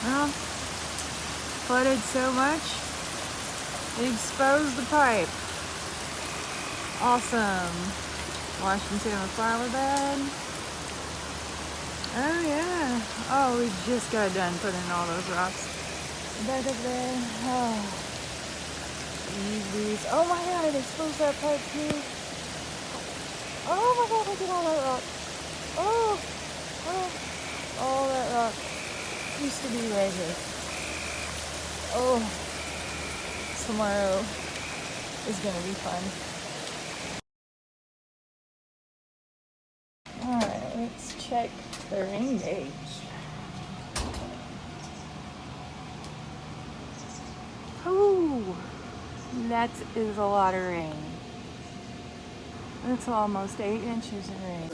Well, flooded so much, it exposed the pipe. Awesome. Washington flower bed. Oh yeah. Oh, we just got done putting all those rocks back up there. Oh, these. Oh my god, it exposed that pipe too. Oh my god, look at all that rock. Oh, oh, all that rock used to be right here. Oh, tomorrow is gonna be fun. Alright, let's check the rain gauge. Ooh, that is a lot of rain. That's almost 8 inches of rain.